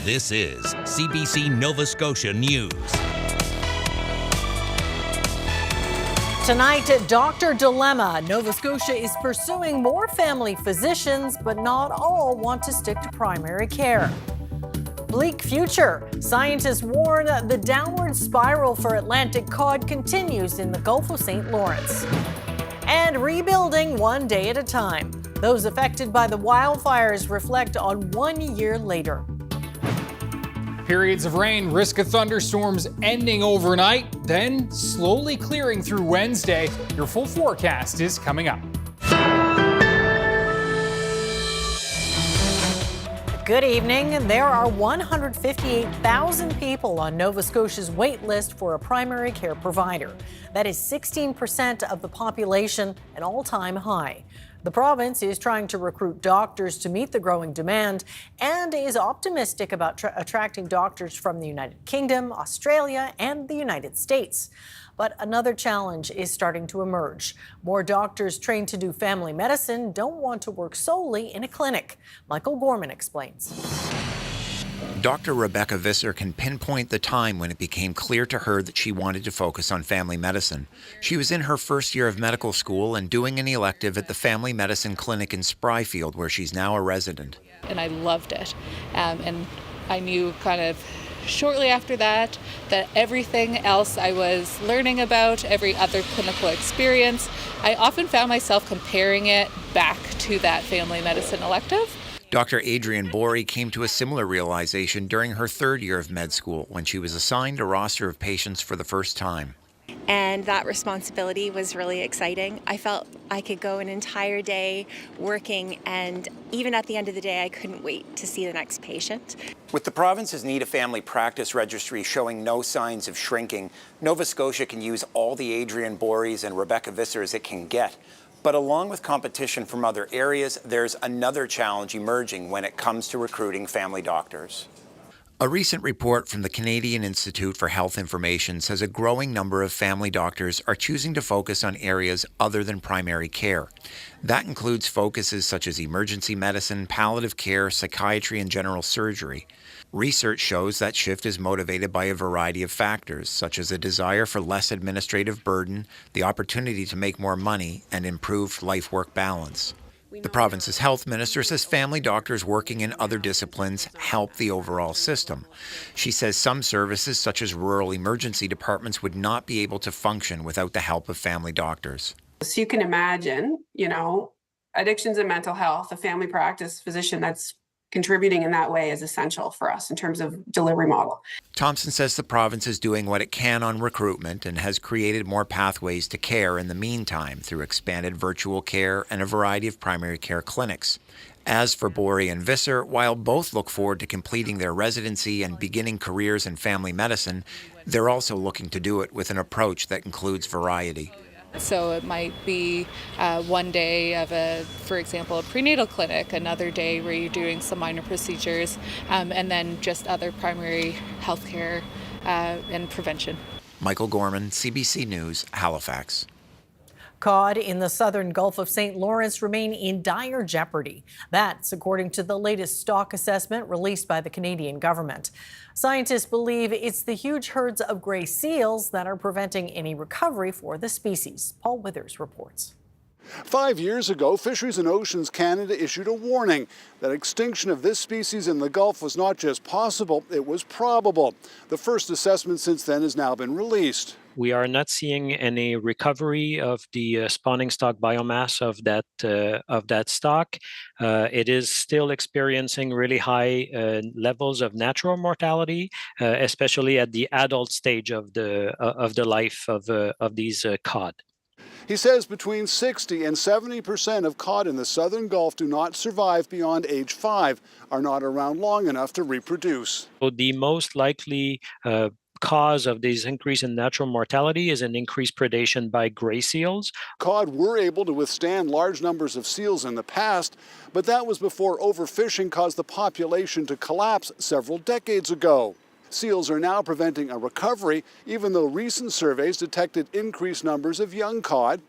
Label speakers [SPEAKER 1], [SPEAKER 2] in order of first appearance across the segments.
[SPEAKER 1] This is CBC Nova Scotia News.
[SPEAKER 2] Tonight, Doctor Dilemma. Nova Scotia is pursuing more family physicians, but not all want to stick to primary care. Bleak future. Scientists warn the downward spiral for Atlantic cod continues in the Gulf of St. Lawrence. And rebuilding one day at a time. Those affected by the wildfires reflect on 1 year later.
[SPEAKER 3] Periods of rain, risk of thunderstorms ending overnight, then slowly clearing through Wednesday. Your full forecast is coming up.
[SPEAKER 2] Good evening. There are 158,000 people on Nova Scotia's wait list for a primary care provider. That is 16% of the population, an all-time high. The province is trying to recruit doctors to meet the growing demand and is optimistic about attracting doctors from the United Kingdom, Australia, and the United States. But another challenge is starting to emerge. More doctors trained to do family medicine don't want to work solely in a clinic. Michael Gorman explains.
[SPEAKER 4] Dr. Rebecca Visser can pinpoint the time when it became clear to her that she wanted to focus on family medicine. She was in her first year of medical school and doing an elective at the Family Medicine Clinic in Spryfield, where she's now a resident.
[SPEAKER 5] And I loved it. And I knew kind of shortly after that everything else I was learning about, every other clinical experience, I often found myself comparing it back to that family medicine elective.
[SPEAKER 4] Dr. Adrienne Borey came to a similar realization during her third year of med school when she was assigned a roster of patients for the first time.
[SPEAKER 6] And that responsibility was really exciting. I felt I could go an entire day working, and even at the end of the day, I couldn't wait to see the next patient.
[SPEAKER 4] With the province's Need a Family Practice Registry showing no signs of shrinking, Nova Scotia can use all the Adrienne Boreys and Rebecca Vissers it can get. But along with competition from other areas, there's another challenge emerging when it comes to recruiting family doctors. A recent report from the Canadian Institute for Health Information says a growing number of family doctors are choosing to focus on areas other than primary care. That includes focuses such as emergency medicine, palliative care, psychiatry, and general surgery. Research shows that shift is motivated by a variety of factors, such as a desire for less administrative burden, the opportunity to make more money, and improved life-work balance. The province's health minister says family doctors working in other disciplines help the overall system. She says some services, such as rural emergency departments, would not be able to function without the help of family doctors.
[SPEAKER 7] So you can imagine, addictions and mental health, a family practice physician that's contributing in that way is essential for us in terms of delivery model.
[SPEAKER 4] Thompson says the province is doing what it can on recruitment and has created more pathways to care in the meantime through expanded virtual care and a variety of primary care clinics. As for Borey and Visser, while both look forward to completing their residency and beginning careers in family medicine, they're also looking to do it with an approach that includes variety.
[SPEAKER 5] So it might be one day of for example, a prenatal clinic, another day where you're doing some minor procedures, and then just other primary health care and prevention.
[SPEAKER 4] Michael Gorman, CBC News, Halifax.
[SPEAKER 2] Cod in the southern Gulf of St. Lawrence remain in dire jeopardy. That's according to the latest stock assessment released by the Canadian government. Scientists believe it's the huge herds of gray seals that are preventing any recovery for the species. Paul Withers reports.
[SPEAKER 8] 5 years ago, Fisheries and Oceans Canada issued a warning that extinction of this species in the Gulf was not just possible, it was probable. The first assessment since then has now been released.
[SPEAKER 9] We are not seeing any recovery of the spawning stock biomass of that stock. It is still experiencing really high levels of natural mortality, especially at the adult stage of the life of these cod.
[SPEAKER 8] He says between 60 and 70% of cod in the southern Gulf do not survive beyond age 5, are not around long enough to reproduce.
[SPEAKER 9] So the most likely cause of this increase in natural mortality is an increased predation by gray seals.
[SPEAKER 8] Cod were able to withstand large numbers of seals in the past, but that was before overfishing caused the population to collapse several decades ago. Seals are now preventing a recovery, even though recent surveys detected increased numbers of young cod.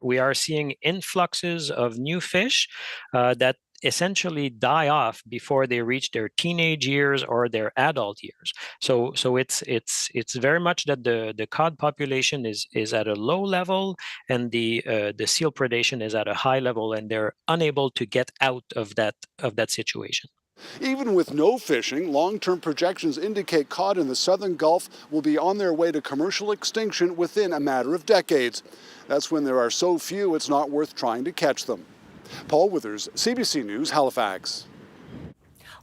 [SPEAKER 9] We are seeing influxes of new fish that essentially die off before they reach their teenage years or their adult years. So it's very much that the cod population is at a low level, and the seal predation is at a high level, and they're unable to get out of that situation.
[SPEAKER 8] Even with no fishing, long-term projections indicate cod in the southern Gulf will be on their way to commercial extinction within a matter of decades. That's when there are so few, it's not worth trying to catch them. Paul Withers, CBC News, Halifax.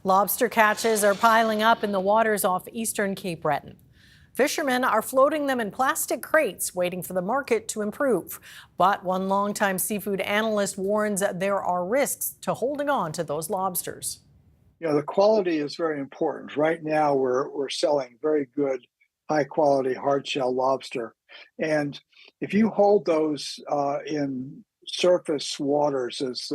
[SPEAKER 2] Lobster catches are piling up in the waters off eastern Cape Breton. Fishermen are floating them in plastic crates, waiting for the market to improve. But one longtime seafood analyst warns that there are risks to holding on to those lobsters.
[SPEAKER 10] You know, the quality is very important. Right now, we're selling very good, high-quality hard-shell lobster. And if you hold those in surface waters as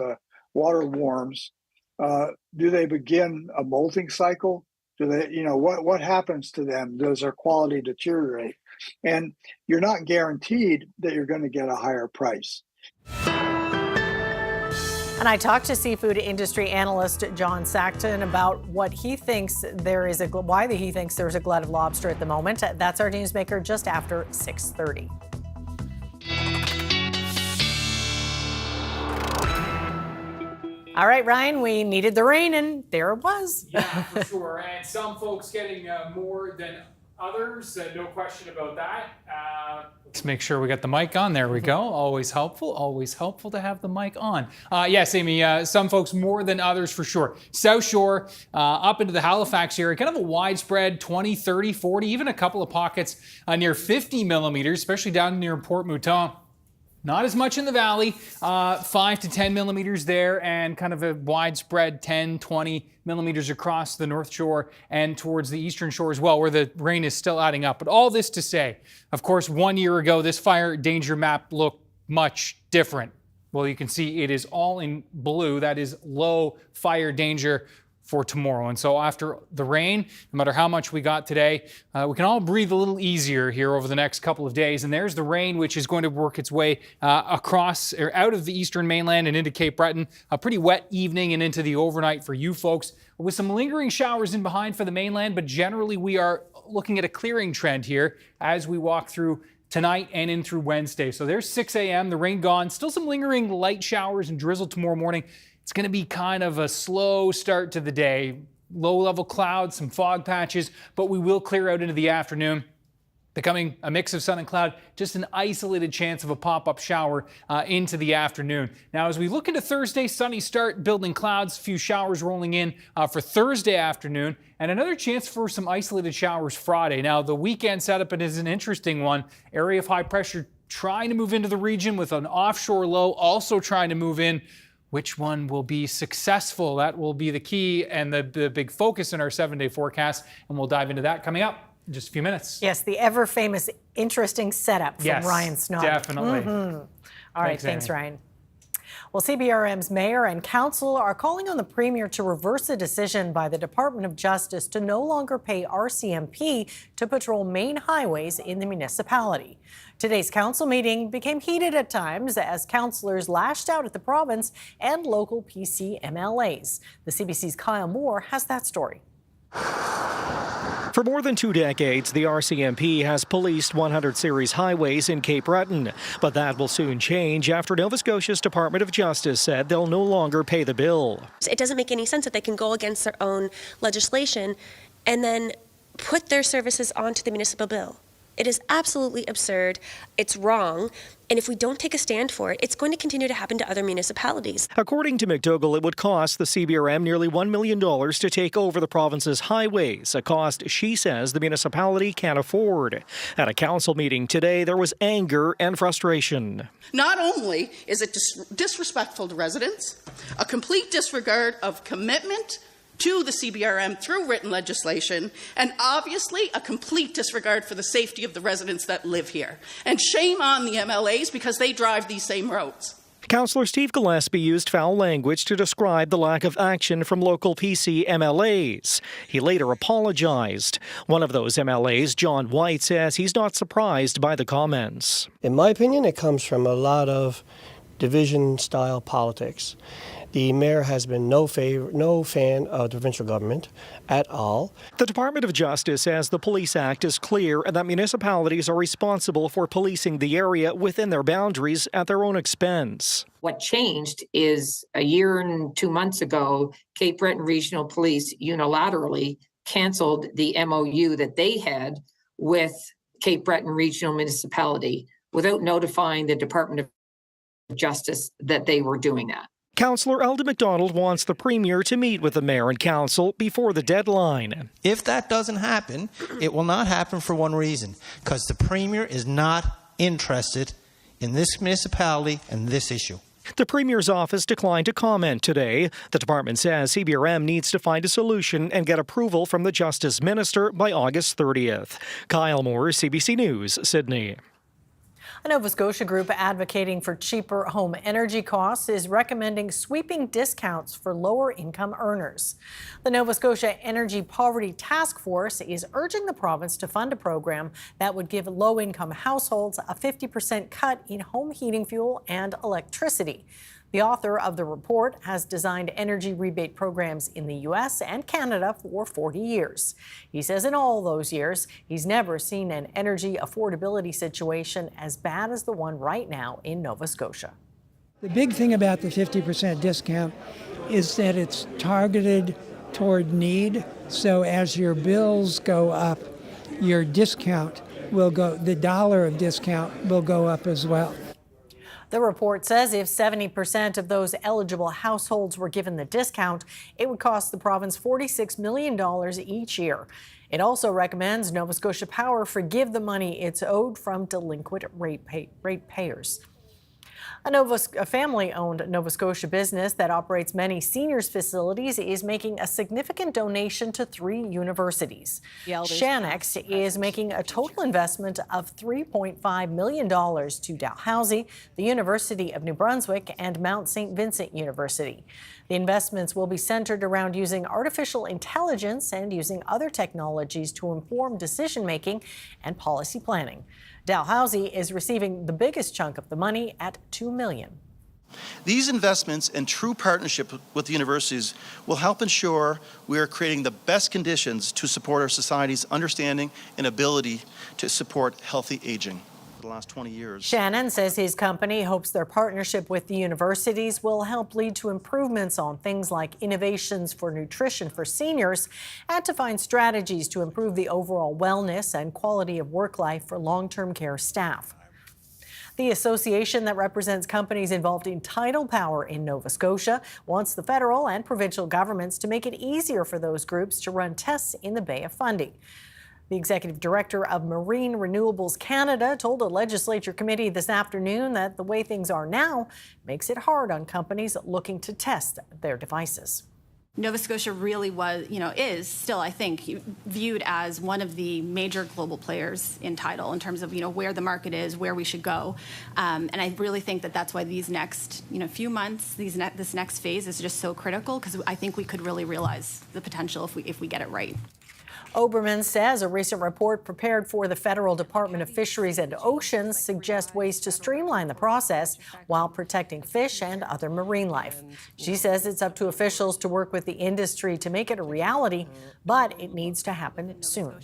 [SPEAKER 10] water warms, do they begin a molting cycle? Do they, you know, what happens to them? Does their quality deteriorate? And you're not guaranteed that you're going to get a higher price.
[SPEAKER 2] And I talked to seafood industry analyst John Sackton about what he thinks why he thinks there's a glut of lobster at the moment. That's our newsmaker just after 6:30. All right, Ryan, we needed the rain, and there it was.
[SPEAKER 3] Yeah, for sure. And some folks getting more than others, no question about that. Let's make sure we got the mic on. There we go. Always helpful to have the mic on. Yes, Amy, some folks more than others for sure. South Shore, up into the Halifax area, kind of a widespread 20, 30, 40, even a couple of pockets near 50 millimeters, especially down near Port Mouton. Not as much in the valley, 5 to 10 millimeters there, and kind of a widespread 10, 20 millimeters across the North Shore and towards the Eastern Shore as well, where the rain is still adding up. But all this to say, of course, 1 year ago, this fire danger map looked much different. Well, you can see it is all in blue. That is low fire danger for tomorrow. And so after the rain, no matter how much we got today, we can all breathe a little easier here over the next couple of days. And there's the rain, which is going to work its way across or out of the eastern mainland and into Cape Breton. A pretty wet evening and into the overnight for you folks, with some lingering showers in behind for the mainland. But generally, we are looking at a clearing trend here as we walk through tonight and in through Wednesday. So there's 6 a.m., the rain gone. Still some lingering light showers and drizzle tomorrow morning. It's going to be kind of a slow start to the day. Low-level clouds, some fog patches, but we will clear out into the afternoon, becoming a mix of sun and cloud, just an isolated chance of a pop-up shower into the afternoon. Now, as we look into Thursday, sunny start, building clouds, a few showers rolling in for Thursday afternoon, and another chance for some isolated showers Friday. Now, the weekend setup is an interesting one. Area of high pressure trying to move into the region with an offshore low also trying to move in. Which one will be successful? That will be the key and the big focus in our 7-day forecast. And we'll dive into that coming up in just a few minutes.
[SPEAKER 2] Yes, the ever famous interesting setup from Ryan Snoddon.
[SPEAKER 3] Definitely.
[SPEAKER 2] All right, thanks, Ryan. Well, CBRM's mayor and council are calling on the premier to reverse a decision by the Department of Justice to no longer pay RCMP to patrol main highways in the municipality. Today's council meeting became heated at times as councillors lashed out at the province and local PC MLAs. The CBC's Kyle Moore has that story.
[SPEAKER 11] For more than 2 decades, the RCMP has policed 100 series highways in Cape Breton. But that will soon change after Nova Scotia's Department of Justice said they'll no longer pay the bill.
[SPEAKER 12] It doesn't make any sense that they can go against their own legislation and then put their services onto the municipal bill. It is absolutely absurd. It's wrong. And if we don't take a stand for it, it's going to continue to happen to other municipalities.
[SPEAKER 11] According to McDougall, it would cost the CBRM nearly $1 million to take over the province's highways, a cost she says the municipality can't afford. At a council meeting today, there was anger and frustration.
[SPEAKER 13] Not only is it disrespectful to residents, a complete disregard of commitment to the CBRM through written legislation, and obviously a complete disregard for the safety of the residents that live here. And shame on the MLAs because they drive these same roads.
[SPEAKER 11] Councillor Steve Gillespie used foul language to describe the lack of action from local PC MLAs. He later apologized. One of those MLAs, John White, says he's not surprised by the comments.
[SPEAKER 14] In my opinion, it comes from a lot of division-style politics. The mayor has been no fan of the provincial government at all.
[SPEAKER 11] The Department of Justice says the Police Act is clear and that municipalities are responsible for policing the area within their boundaries at their own expense.
[SPEAKER 15] What changed is a year and 2 months ago, Cape Breton Regional Police unilaterally canceled the MOU that they had with Cape Breton Regional Municipality without notifying the Department of Justice that they were doing that.
[SPEAKER 11] Councillor Elda McDonald wants the Premier to meet with the Mayor and Council before the deadline.
[SPEAKER 16] If that doesn't happen, it will not happen for one reason, because the Premier is not interested in this municipality and this issue.
[SPEAKER 11] The Premier's office declined to comment today. The department says CBRM needs to find a solution and get approval from the Justice Minister by August 30th. Kyle Moore, CBC News, Sydney.
[SPEAKER 2] A Nova Scotia group advocating for cheaper home energy costs is recommending sweeping discounts for lower-income earners. The Nova Scotia Energy Poverty Task Force is urging the province to fund a program that would give low-income households a 50% cut in home heating fuel and electricity. The author of the report has designed energy rebate programs in the U.S. and Canada for 40 years. He says in all those years, he's never seen an energy affordability situation as bad as the one right now in Nova Scotia.
[SPEAKER 17] The big thing about the 50% discount is that it's targeted toward need. So as your bills go up, your discount will go, the dollar of discount will go up as well.
[SPEAKER 2] The report says if 70% of those eligible households were given the discount, it would cost the province $46 million each year. It also recommends Nova Scotia Power forgive the money it's owed from delinquent ratepayers. A family-owned Nova Scotia business that operates many seniors facilities is making a significant donation to 3 universities. Shanex is making a total investment of $3.5 million to Dalhousie, the University of New Brunswick, and Mount St. Vincent University. The investments will be centered around using artificial intelligence and using other technologies to inform decision-making and policy planning. Dalhousie is receiving the biggest chunk of the money at $2 million.
[SPEAKER 18] These investments and true partnership with the universities will help ensure we are creating the best conditions to support our society's understanding and ability to support healthy aging. The last 20 years.
[SPEAKER 2] Shannon says his company hopes their partnership with the universities will help lead to improvements on things like innovations for nutrition for seniors and to find strategies to improve the overall wellness and quality of work life for long-term care staff. The association that represents companies involved in tidal power in Nova Scotia wants the federal and provincial governments to make it easier for those groups to run tests in the Bay of Fundy. The executive director of Marine Renewables Canada told a legislature committee this afternoon that the way things are now makes it hard on companies looking to test their devices.
[SPEAKER 19] Nova Scotia really is still, I think, viewed as one of the major global players in tidal in terms of, where the market is, where we should go. And I really think that that's why these next, few months, this next phase is just so critical, because I think we could really realize the potential if we get it right.
[SPEAKER 2] Oberman says a recent report prepared for the Federal Department of Fisheries and Oceans suggests ways to streamline the process while protecting fish and other marine life. She says it's up to officials to work with the industry to make it a reality, but it needs to happen soon.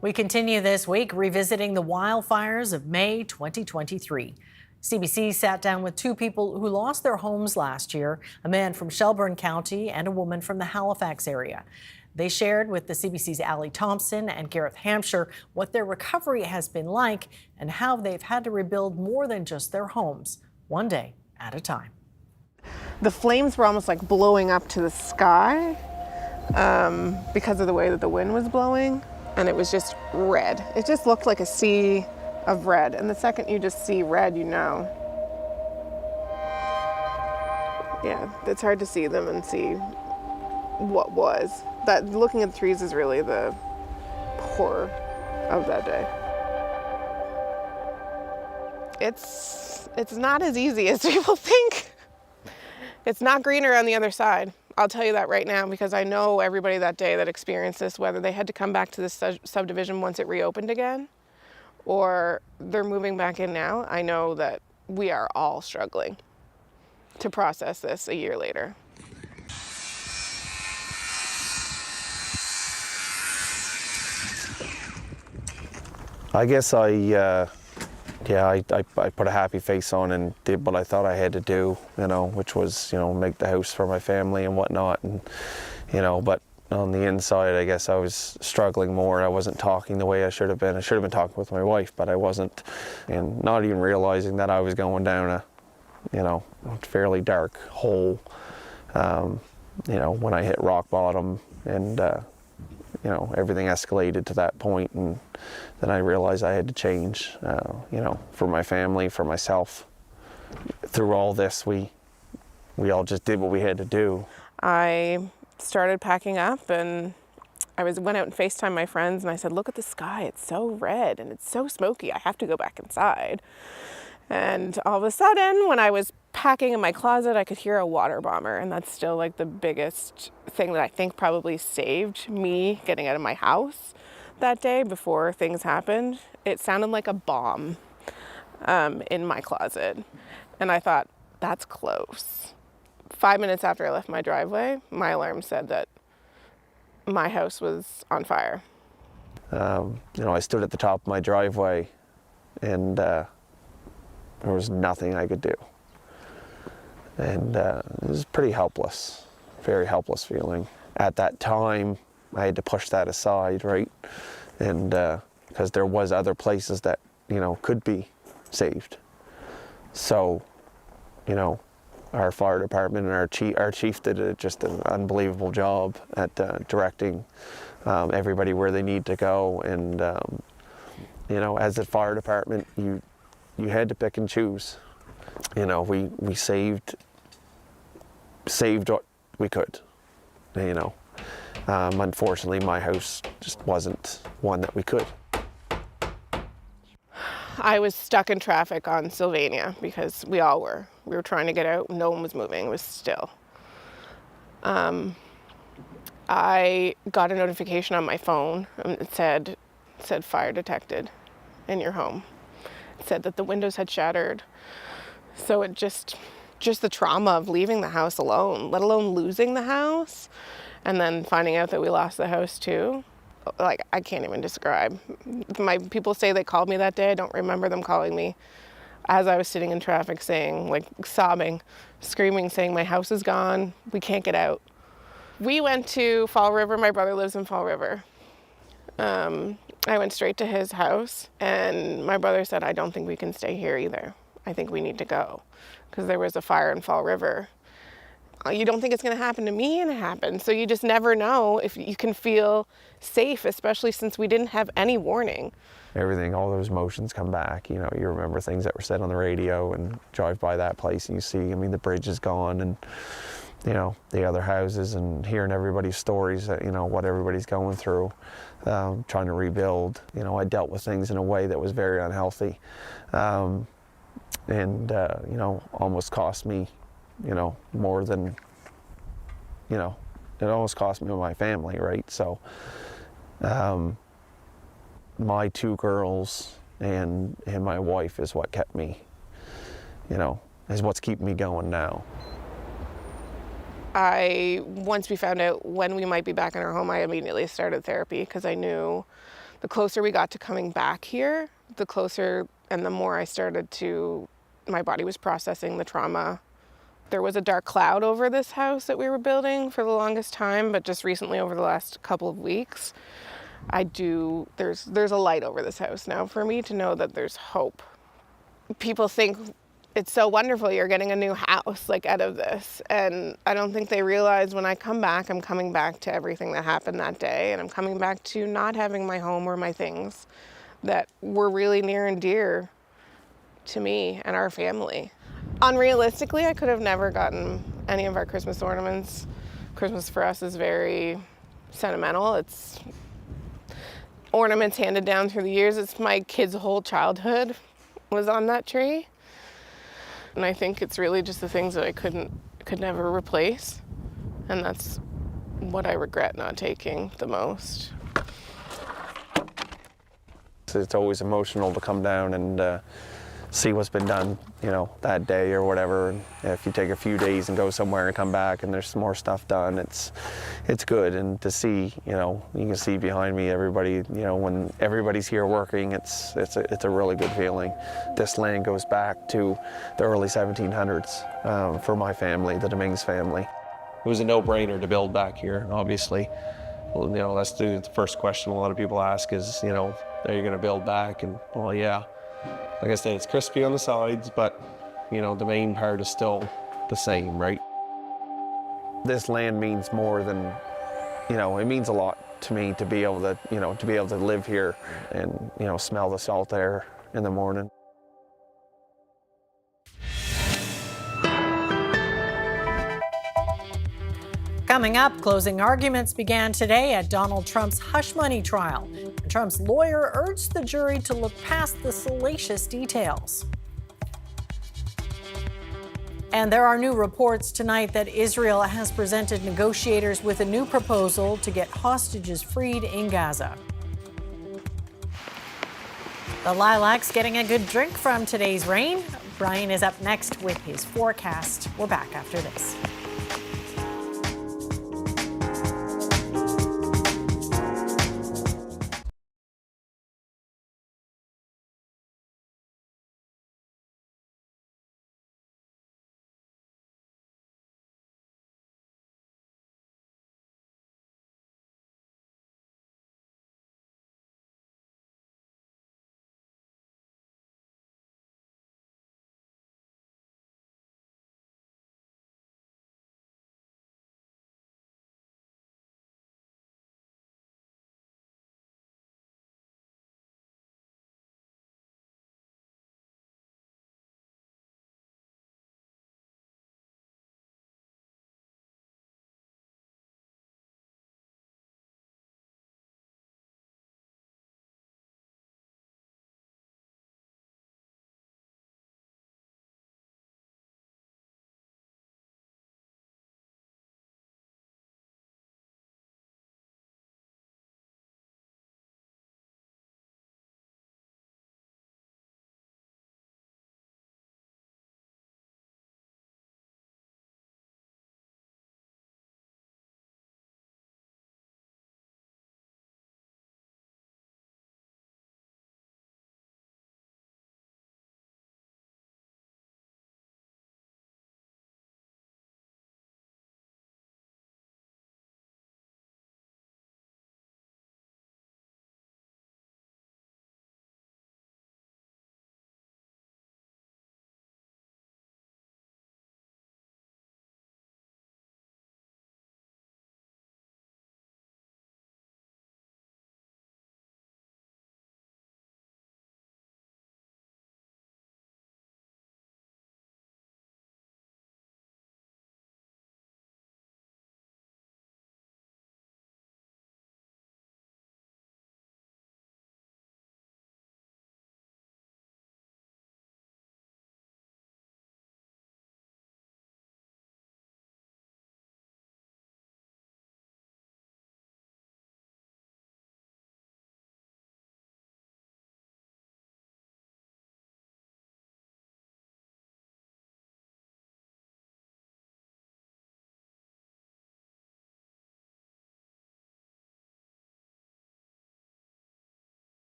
[SPEAKER 2] We continue this week revisiting the wildfires of May 2023. CBC sat down with 2 people who lost their homes last year, a man from Shelburne County and a woman from the Halifax area. They shared with the CBC's Allie Thompson and Gareth Hampshire what their recovery has been like and how they've had to rebuild more than just their homes, one day at a time.
[SPEAKER 20] The flames were almost like blowing up to the sky because of the way that the wind was blowing, and it was just red. It just looked like a sea of red, and the second you just see red, Yeah, it's hard to see them and see what was. That looking at the trees is really the horror of that day. It's not as easy as people think. It's not greener on the other side. I'll tell you that right now, because I know everybody that day that experienced this, whether they had to come back to this subdivision once it reopened again, or they're moving back in now, I know that we are all struggling to process this a year later.
[SPEAKER 21] I guess I put a happy face on and did what I thought I had to do, which was, make the house for my family and whatnot. And, but on the inside, I guess I was struggling more. I wasn't talking the way I should have been. I should have been talking with my wife, but I wasn't. And not even realizing that I was going down a fairly dark hole, when I hit rock bottom and, everything escalated to that point. And then I realized I had to change, for my family, for myself. Through all this, we all just did what we had to do.
[SPEAKER 20] I started packing up, and I went out and FaceTimed my friends, and I said, look at the sky, it's so red and it's so smoky, I have to go back inside. And all of a sudden, when I was packing in my closet, I could hear a water bomber, and that's still like the biggest thing that I think probably saved me getting out of my house that day before things happened. It sounded like a bomb in my closet, and I thought, that's close. 5 minutes after I left my driveway, my alarm said that my house was on fire.
[SPEAKER 21] I stood at the top of my driveway, and there was nothing I could do. And it was pretty helpless, very helpless feeling. At that time, I had to push that aside, right? And because there was other places that, could be saved. So, our fire department and our chief did just an unbelievable job at directing everybody where they need to go. And as a fire department, you had to pick and choose. We saved what we could. Unfortunately, my house just wasn't one that we could.
[SPEAKER 20] I was stuck in traffic on Sylvania because we all were. We were trying to get out. No one was moving. It was still. I got a notification on my phone. It said fire detected in your home. It said that the windows had shattered. So it just the trauma of leaving the house alone, let alone losing the house, and then finding out that we lost the house too. Like, I can't even describe. My people say they called me that day. I don't remember them calling me as I was sitting in traffic saying, like, sobbing, screaming, saying, my house is gone. We can't get out. We went to Fall River. My brother lives in Fall River. I went straight to his house, and my brother said, I don't think we can stay here either. I think we need to go, because there was a fire in Fall River. You don't think it's going to happen to me, and it happened. So you just never know if you can feel safe, especially since we didn't have any warning.
[SPEAKER 21] Everything, all those emotions come back. You remember things that were said on the radio, and drive by that place and you see, the bridge is gone, and the other houses, and hearing everybody's stories that, what everybody's going through, trying to rebuild. I dealt with things in a way that was very unhealthy, and almost cost me, more than, it almost cost me my family, right? So, my two girls and my wife is what kept me, is what's keeping me going now.
[SPEAKER 20] Once we found out when we might be back in our home, I immediately started therapy, because I knew the closer we got to coming back here, the closer and the more I started to, my body was processing the trauma. There was a dark cloud over this house that we were building for the longest time, but just recently, over the last couple of weeks, there's a light over this house now for me to know that there's hope. People think it's so wonderful you're getting a new house, like, out of this. And I don't think they realize when I come back, I'm coming back to everything that happened that day, and I'm coming back to not having my home or my things that were really near and dear to me and our family. Unrealistically, I could have never gotten any of our Christmas ornaments. Christmas for us is very sentimental. It's ornaments handed down through the years. It's my kids' whole childhood was on that tree. And I think it's really just the things that I could never replace. And that's what I regret not taking the most.
[SPEAKER 21] It's always emotional to come down and see what's been done, you know, that day or whatever. And if you take a few days and go somewhere and come back and there's more stuff done, it's good. And to see, you know, you can see behind me everybody, you know, when everybody's here working, it's a really good feeling. This land goes back to the early 1700s for my family, the Dominguez family. It was a no-brainer to build back here, obviously. Well, you know, that's the first question a lot of people ask is, you know, are you going to build back? And, well, yeah. Like I said, it's crispy on the sides, but, you know, the main part is still the same, right? This land means more than, you know, it means a lot to me to be able to, you know, to be able to live here and, you know, smell the salt air in the morning.
[SPEAKER 2] Coming up, closing arguments began today at Donald Trump's hush money trial. Trump's lawyer urged the jury to look past the salacious details. And there are new reports tonight that Israel has presented negotiators with a new proposal to get hostages freed in Gaza. The lilacs getting a good drink from today's rain. Brian is up next with his forecast. We're back after this.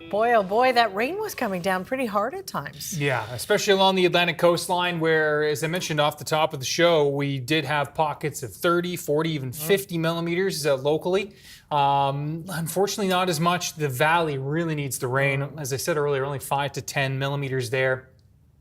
[SPEAKER 2] Boy, oh boy, that rain was coming down pretty hard at times.
[SPEAKER 3] Yeah, especially along the Atlantic coastline where, as I mentioned off the top of the show, we did have pockets of 30, 40, even 50 millimeters locally. Unfortunately, not as much. The valley really needs the rain. As I said earlier, only 5 to 10 millimeters there,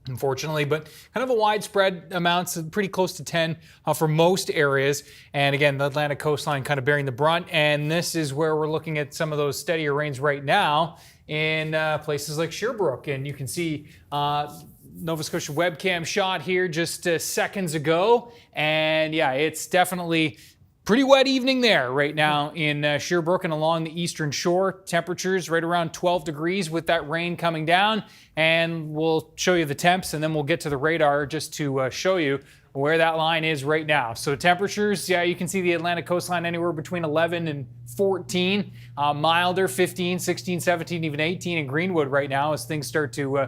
[SPEAKER 3] unfortunately, but kind of a widespread amounts, pretty close to 10 for most areas. And again, the Atlantic coastline kind of bearing the brunt. And this is where we're looking at some of those steadier rains right now in places like Sherbrooke. And you can see Nova Scotia webcam shot here just seconds ago. And yeah, it's definitely pretty wet evening there right now in Sherbrooke and along the eastern shore. Temperatures right around 12 degrees with that rain coming down. And we'll show you the temps and then we'll get to the radar just to show you where that line is right now. So temperatures, yeah, you can see the Atlantic coastline anywhere between 11 and 14. Milder, 15, 16, 17, even 18 in Greenwood right now as things start to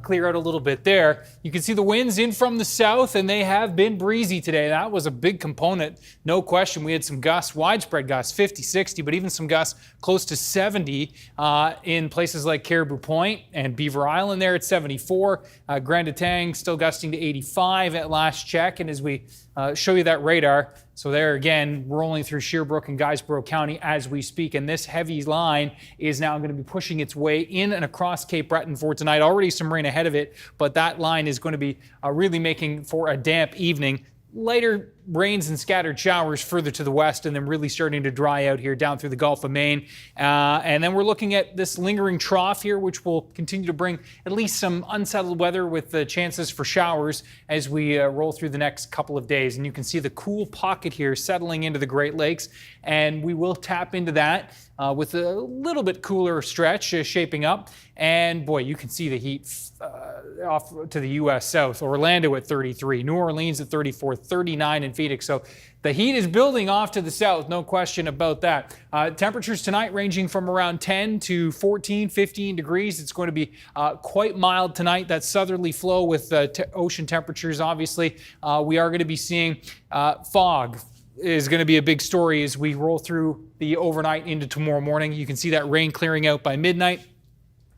[SPEAKER 3] clear out a little bit there. You can see the winds in from the south, and they have been breezy today. That was a big component, no question. We had some gusts, widespread gusts, 50, 60, but even some gusts close to 70 in places like Caribou Point and Beaver Island there at 74. Grand Etang still gusting to 85 at last check. And as we show you that radar, so there again, rolling through Sherbrooke and Guysborough County as we speak. And this heavy line is now going to be pushing its way in and across Cape Breton for tonight. Already some rain ahead of it, but that line is going to be really making for a damp evening. Lighter rains and scattered showers further to the west, and then really starting to dry out here down through the Gulf of Maine. And then we're looking at this lingering trough here, which will continue to bring at least some unsettled weather with the chances for showers as we roll through the next couple of days. And you can see the cool pocket here settling into the Great Lakes, and we will tap into that with a little bit cooler stretch shaping up. And boy, you can see the heat off to the U.S. South. Orlando at 33, New Orleans at 34, 39 in Phoenix. So the heat is building off to the south, no question about that. Temperatures tonight ranging from around 10 to 14, 15 degrees. It's going to be quite mild tonight. That southerly flow with ocean temperatures, obviously. We are going to be seeing fog is going to be a big story as we roll through the overnight into tomorrow morning. You can see that rain clearing out by midnight.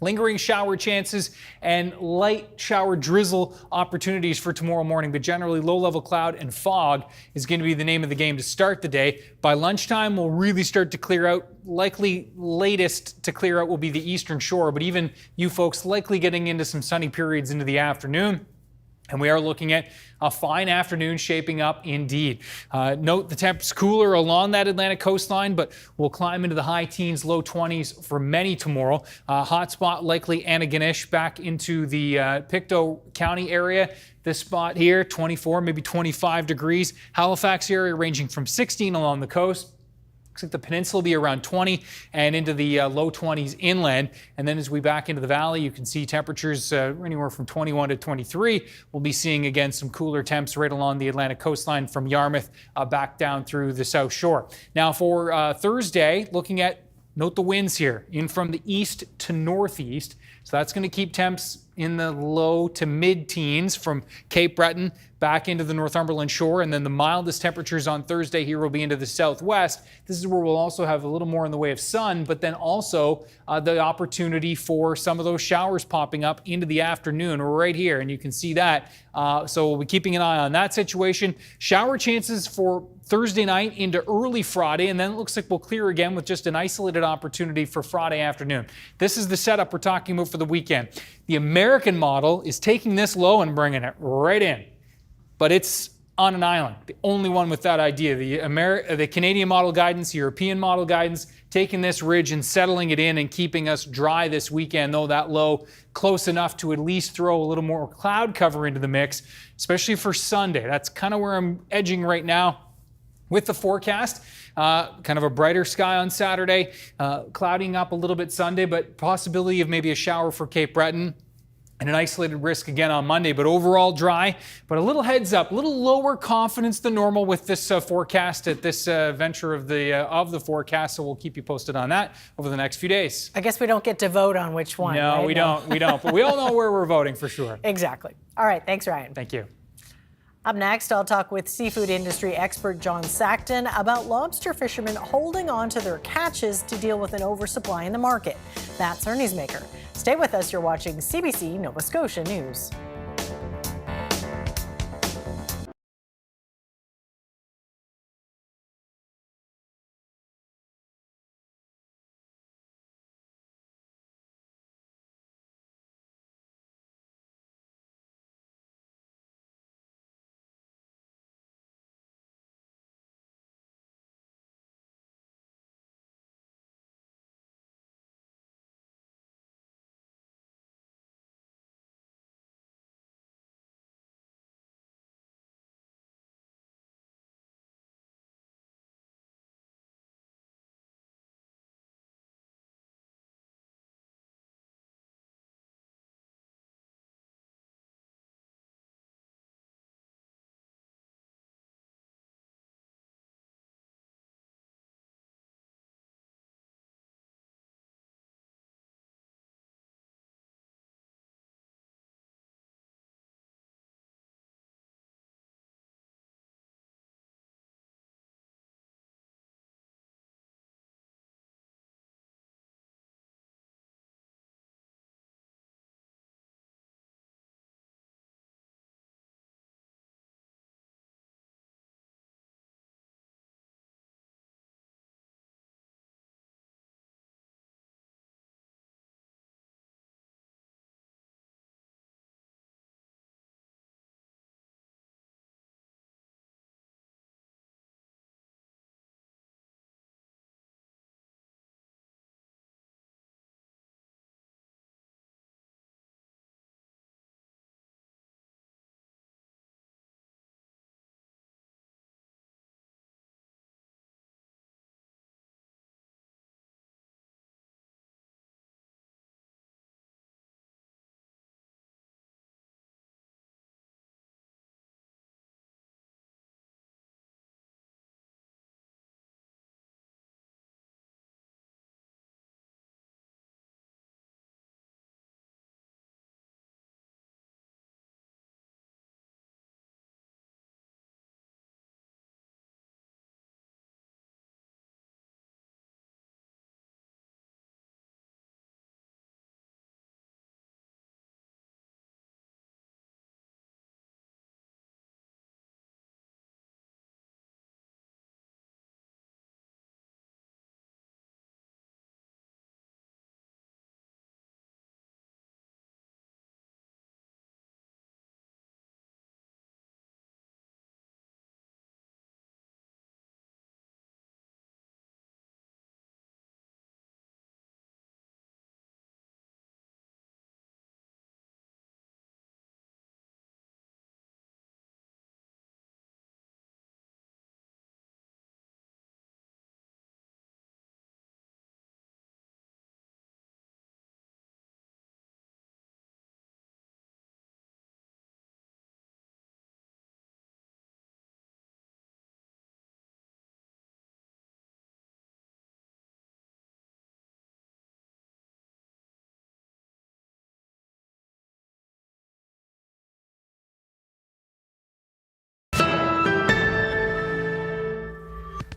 [SPEAKER 3] Lingering shower chances and light shower drizzle opportunities for tomorrow morning, but generally low-level cloud and fog is going to be the name of the game to start the day. By lunchtime, we'll really start to clear out. Likely latest to clear out will be the eastern shore, but even you folks likely getting into some sunny periods into the afternoon. And we are looking at a fine afternoon shaping up indeed. Note the temps cooler along that Atlantic coastline, but we'll climb into the high teens, low 20s for many tomorrow. Hot spot likely Antigonish back into the Pictou County area. This spot here, 24, maybe 25 degrees. Halifax area ranging from 16 along the coast. Looks like the peninsula will be around 20 and into the low 20s inland. And then as we back into the valley, you can see temperatures anywhere from 21 to 23. We'll be seeing again some cooler temps right along the Atlantic coastline from Yarmouth back down through the South Shore. Now for Thursday, looking at, note the winds here, in from the east to northeast. So that's going to keep temps in the low to mid-teens from Cape Breton back into the Northumberland shore. And then the mildest temperatures on Thursday here will be into the southwest. This is where we'll also have a little more in the way of sun, but then also the opportunity for some of those showers popping up into the afternoon right here. And you can see that. So we'll be keeping an eye on that situation. Shower chances for Thursday night into early Friday, and then it looks like we'll clear again with just an isolated opportunity for Friday afternoon. This is the setup we're talking about for the weekend. The American model is taking this low and bringing it right in, but it's on an island, the only one with that idea. The Canadian model guidance, European model guidance, taking this ridge and settling it in and keeping us dry this weekend, though that low close enough to at least throw a little more cloud cover into the mix, especially for Sunday. That's kind of where I'm edging right now with the forecast. Kind of a brighter sky on Saturday, clouding up a little bit Sunday, but possibility of maybe a shower for Cape Breton and an isolated risk again on Monday, but overall dry. But a little heads up, a little lower confidence than normal with this forecast at this venture of the forecast. So we'll keep you posted on that over the next few days.
[SPEAKER 2] I guess we don't get to vote on which one.
[SPEAKER 3] No,
[SPEAKER 2] right?
[SPEAKER 3] we don't. But we all know where we're voting for sure.
[SPEAKER 2] Exactly. All right. Thanks, Ryan.
[SPEAKER 3] Thank you.
[SPEAKER 2] Up next, I'll talk with seafood industry expert John Snoddon about lobster fishermen holding on to their catches to deal with an oversupply in the market. That's our newsmaker. Stay with us. You're watching CBC Nova Scotia News.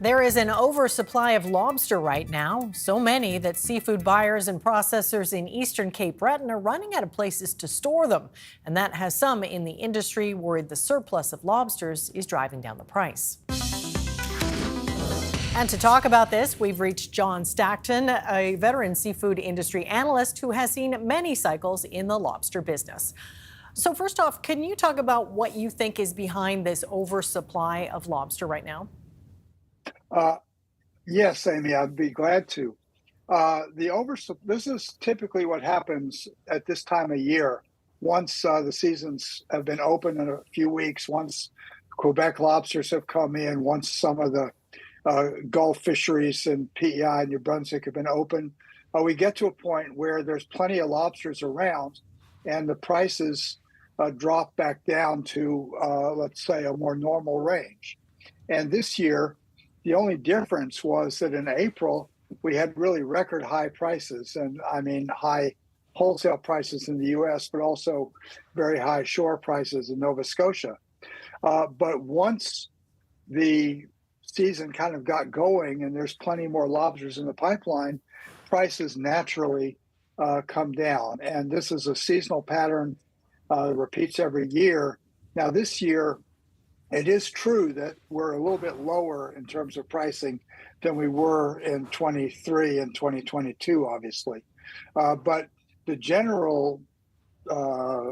[SPEAKER 2] There is an oversupply of lobster right now, so many that seafood buyers and processors in eastern Cape Breton are running out of places to store them. And that has some in the industry worried the surplus of lobsters is driving down the price. And to talk about this, we've reached John Snoddon, a veteran seafood industry analyst who has seen many cycles in the lobster business. So first off, can you talk about what you think is behind this oversupply of lobster right now?
[SPEAKER 10] Yes, Amy, I'd be glad to. This is typically what happens at this time of year. Once the seasons have been open in a few weeks, once Quebec lobsters have come in, once some of the Gulf fisheries in PEI and New Brunswick have been open, we get to a point where there's plenty of lobsters around and the prices drop back down to, let's say, a more normal range. And this year, the only difference was that in April, we had really record high prices, and I mean high wholesale prices in the U.S., but also very high shore prices in Nova Scotia. But once the season kind of got going and there's plenty more lobsters in the pipeline, prices naturally come down. And this is a seasonal pattern that repeats every year. Now, this year, it is true that we're a little bit lower in terms of pricing than we were in 23 and 2022, obviously. But the general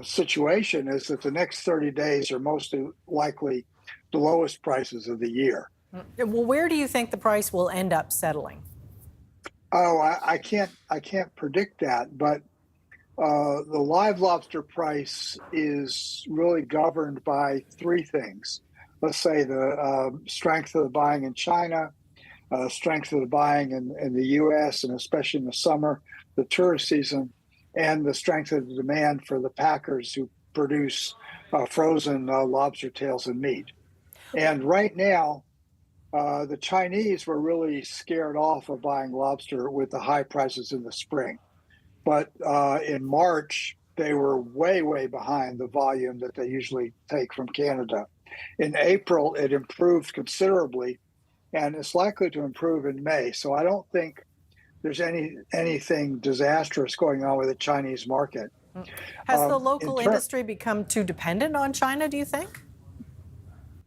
[SPEAKER 10] situation is that the next 30 days are most likely the lowest prices of the year.
[SPEAKER 2] Well, where do you think the price will end up settling?
[SPEAKER 10] Oh, I can't predict that, but the live lobster price is really governed by three things. Let's say the strength of the buying in China, strength of the buying in the U.S., and especially in the summer, the tourist season, and the strength of the demand for the packers who produce frozen lobster tails and meat. And right now, the Chinese were really scared off of buying lobster with the high prices in the spring. But in March, they were way, way behind the volume that they usually take from Canada. In April, it improved considerably, and it's likely to improve in May. So I don't think there's anything disastrous going on with the Chinese market.
[SPEAKER 2] Has the local industry become too dependent on China, do you think?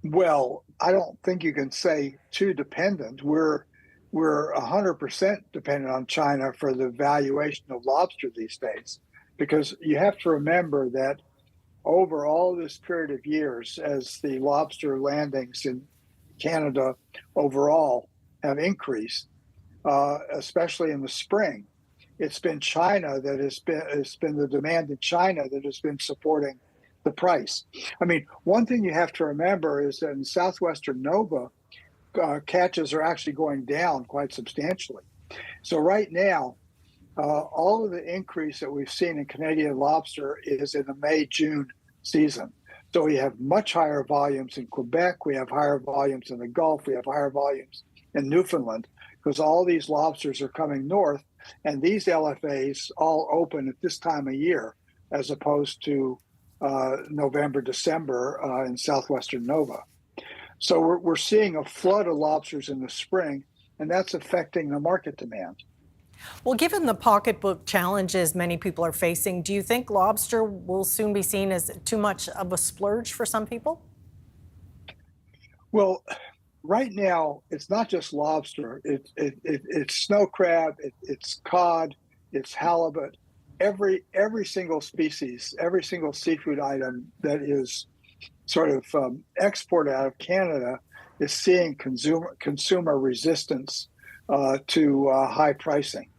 [SPEAKER 10] Well, I don't think you can say too dependent. We're 100% dependent on China for the valuation of lobster these days, because you have to remember that over all this period of years, as the lobster landings in Canada overall have increased, especially in the spring, it's been China that it's been the demand in China that has been supporting the price. I mean, one thing you have to remember is that in southwestern Nova, catches are actually going down quite substantially. So right now, all of the increase that we've seen in Canadian lobster is in the May-June season. So we have much higher volumes in Quebec, we have higher volumes in the Gulf, we have higher volumes in Newfoundland, because all these lobsters are coming north, and these LFAs all open at this time of year, as opposed to November, December in southwestern Nova. So we're seeing a flood of lobsters in the spring, and that's affecting the market demand.
[SPEAKER 2] Well, given the pocketbook challenges many people are facing, do you think lobster will soon be seen as too much of a splurge for some people?
[SPEAKER 10] Well, right now, it's not just lobster. It's snow crab, it's cod, it's halibut. Every single species, every single seafood item that is sort of exported out of Canada is seeing consumer resistance to high pricing.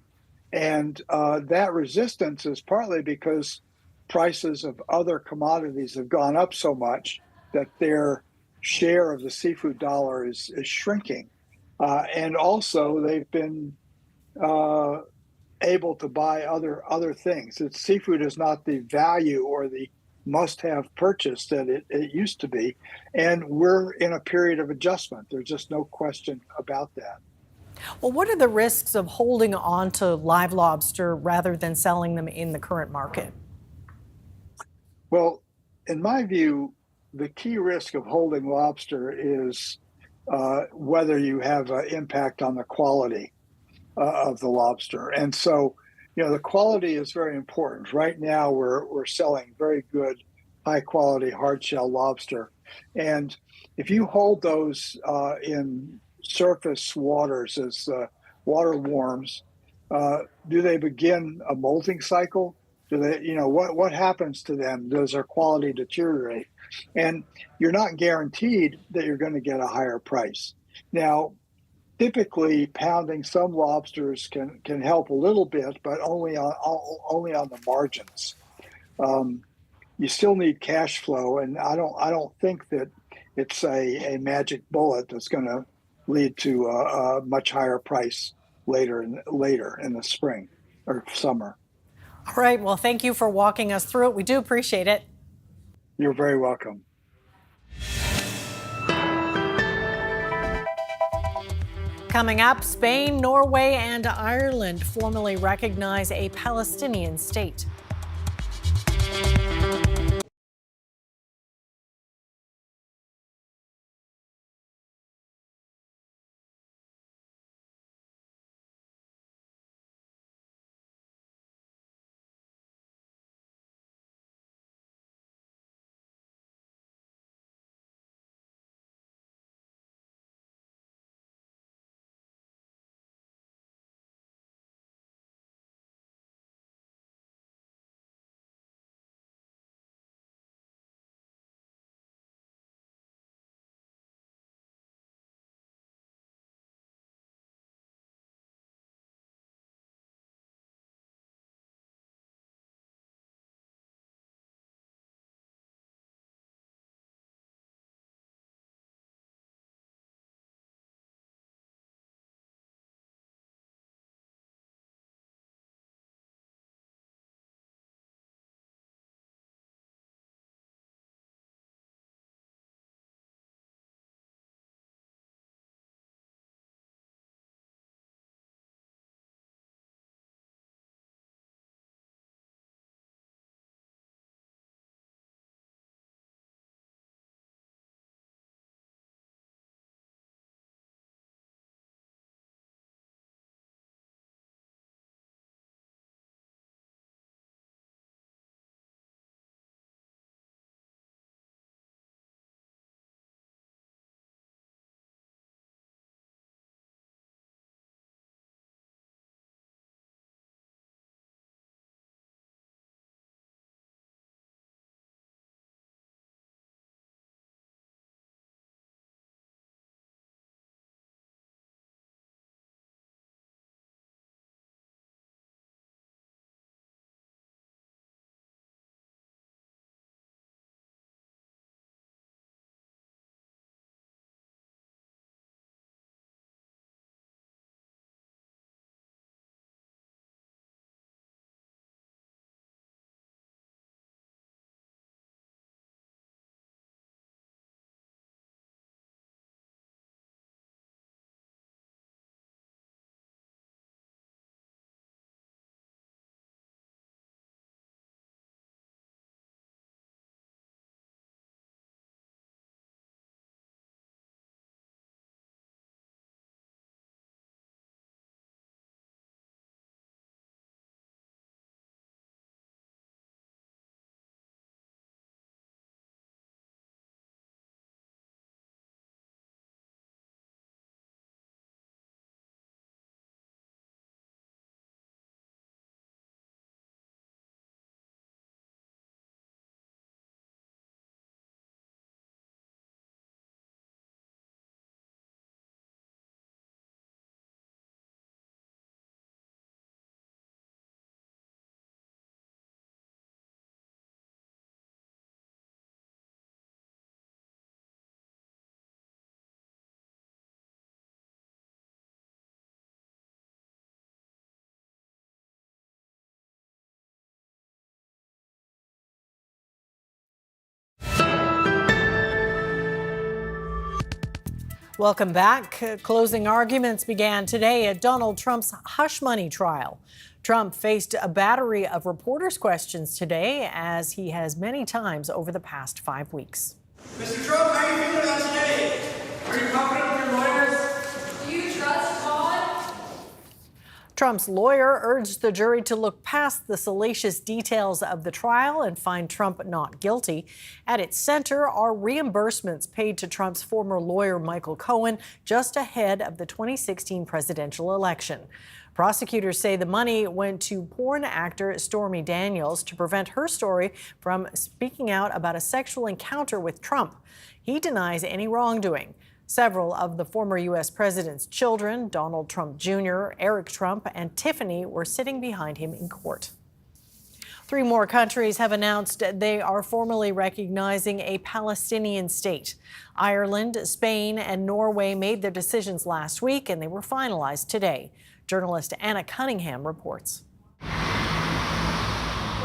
[SPEAKER 10] And that resistance is partly because prices of other commodities have gone up so much that their share of the seafood dollar is shrinking. And also they've been able to buy other things. Seafood is not the value or the must-have purchase that it used to be. And we're in a period of adjustment. There's just no question about that.
[SPEAKER 2] Well, what are the risks of holding on to live lobster rather than selling them in the current market?
[SPEAKER 10] Well, in my view, the key risk of holding lobster is whether you have an impact on the quality of the lobster. And so, you know, the quality is very important. Right now, we're selling very good, high-quality hard-shell lobster. And if you hold those in surface waters as the water warms, do they begin a molting cycle? Do they, you know, what happens to them? Does their quality deteriorate? And you're not guaranteed that you're going to get a higher price. Now, typically, pounding some lobsters can help a little bit, but only on the margins. You still need cash flow, and I don't think that it's a magic bullet that's going to lead to a much higher price later in the spring or summer.
[SPEAKER 2] All right. Well, thank you for walking us through it. We do appreciate it.
[SPEAKER 10] You're very welcome.
[SPEAKER 2] Coming up, Spain, Norway, and Ireland formally recognize a Palestinian state. Welcome back. Closing arguments began today at Donald Trump's hush money trial. Trump faced a battery of reporters' questions today, as he has many times over the past 5 weeks.
[SPEAKER 1] Mr. Trump, how are you feeling about today? Are you confident with your lawyers? Do you trust God?
[SPEAKER 2] Trump's lawyer urged the jury to look past the salacious details of the trial and find Trump not guilty. At its center are reimbursements paid to Trump's former lawyer, Michael Cohen, just ahead of the 2016 presidential election. Prosecutors say the money went to porn actor Stormy Daniels to prevent her story from speaking out about a sexual encounter with Trump. He denies any wrongdoing. Several of the former U.S. president's children, Donald Trump Jr., Eric Trump, and Tiffany, were sitting behind him in court. 3 more countries have announced they are formally recognizing a Palestinian state. Ireland, Spain, and Norway made their decisions last week, and they were finalized today. Journalist Anna Cunningham reports.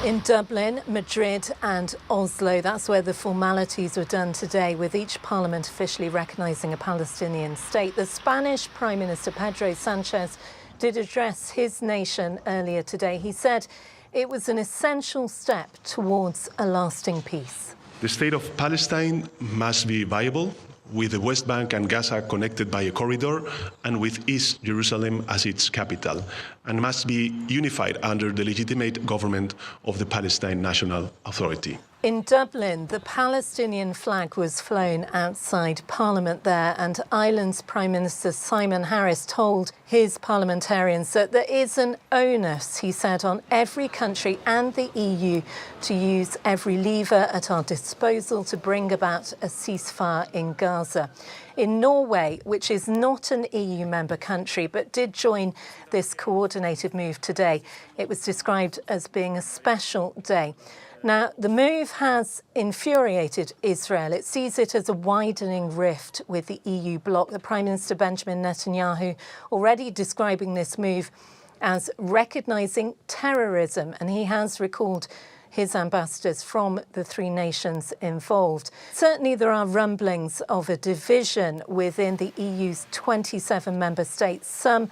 [SPEAKER 22] In Dublin, Madrid and Oslo, that's where the formalities were done today, with each parliament officially recognising a Palestinian state. The Spanish Prime Minister Pedro Sanchez did address his nation earlier today. He said it was an essential step towards a lasting peace.
[SPEAKER 23] The state of Palestine must be viable, with the West Bank and Gaza connected by a corridor, and with East Jerusalem as its capital, and must be unified under the legitimate government of the Palestine National Authority.
[SPEAKER 22] In Dublin, the Palestinian flag was flown outside Parliament there, and Ireland's Prime Minister Simon Harris told his parliamentarians that there is an onus, he said, on every country and the EU to use every lever at our disposal to bring about a ceasefire in Gaza. In Norway, which is not an EU member country but did join this coordinated move today, it was described as being a special day. Now, the move has infuriated Israel. It sees it as a widening rift with the EU bloc. The Prime Minister Benjamin Netanyahu already describing this move as recognising terrorism, and he has recalled his ambassadors from the 3 nations involved. Certainly there are rumblings of a division within the EU's 27 member states. Some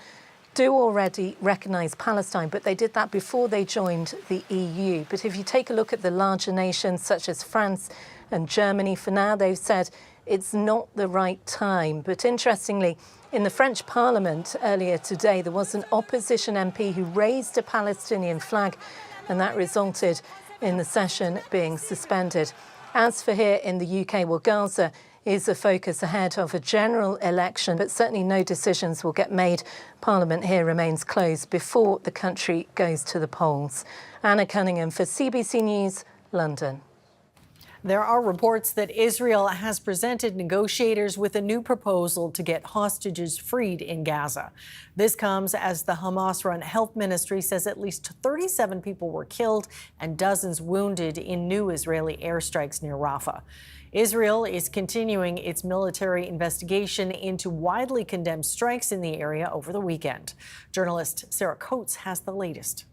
[SPEAKER 22] do already recognise Palestine, but they did that before they joined the EU. But if you take a look at the larger nations such as France and Germany, for now they've said it's not the right time. But interestingly, in the French Parliament earlier today, there was an opposition MP who raised a Palestinian flag, and that resulted in the session being suspended. As for here in the UK, well, Gaza is a focus ahead of a general election, but certainly no decisions will get made. Parliament here remains closed before the country goes to the polls. Anna Cunningham for CBC News, London.
[SPEAKER 2] There are reports that Israel has presented negotiators with a new proposal to get hostages freed in Gaza. This comes as the Hamas-run health ministry says at least 37 people were killed and dozens wounded in new Israeli airstrikes near Rafah. Israel is continuing its military investigation into widely condemned strikes in the area over the weekend. Journalist Sarah Coates has the latest.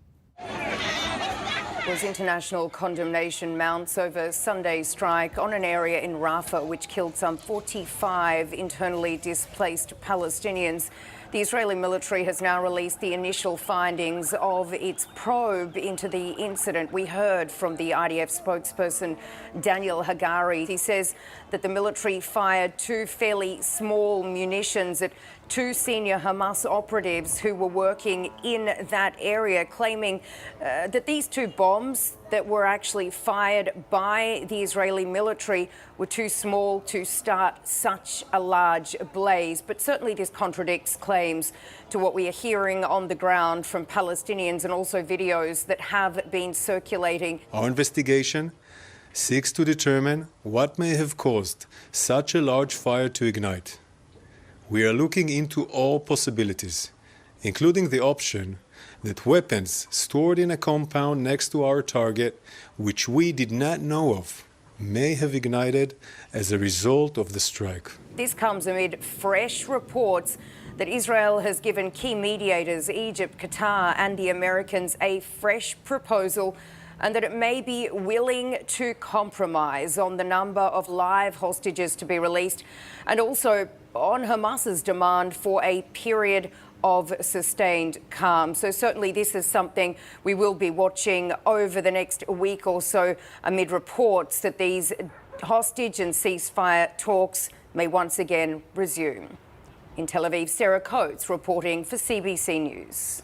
[SPEAKER 24] As international condemnation mounts over Sunday's strike on an area in Rafah which killed some 45 internally displaced Palestinians. The Israeli military has now released the initial findings of its probe into the incident. We heard from the IDF spokesperson Daniel Hagari. He says that the military fired 2 fairly small munitions at 2 senior Hamas operatives who were working in that area, claiming that these 2 bombs that were actually fired by the Israeli military were too small to start such a large blaze. But certainly this contradicts claims to what we are hearing on the ground from Palestinians and also videos that have been circulating.
[SPEAKER 25] Our investigation seeks to determine what may have caused such a large fire to ignite. We are looking into all possibilities, including the option that weapons stored in a compound next to our target, which we did not know of, may have ignited as a result of the strike.
[SPEAKER 24] This comes amid fresh reports that Israel has given key mediators, Egypt, Qatar and the Americans, a fresh proposal and that it may be willing to compromise on the number of live hostages to be released and also on Hamas's demand for a period of sustained calm. So certainly this is something we will be watching over the next week or so, amid reports that these hostage and ceasefire talks may once again resume. In Tel Aviv, Sarah Coates reporting for CBC News.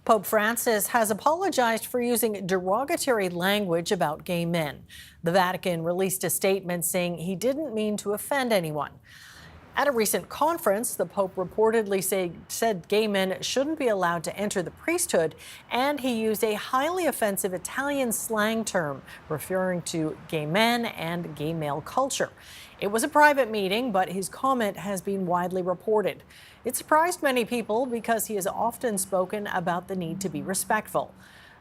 [SPEAKER 2] Pope Francis has apologized for using derogatory language about gay men. The Vatican released a statement saying he didn't mean to offend anyone. At a recent conference, the Pope reportedly said gay men shouldn't be allowed to enter the priesthood, and he used a highly offensive Italian slang term referring to gay men and gay male culture. It was a private meeting, but his comment has been widely reported. It surprised many people because he has often spoken about the need to be respectful.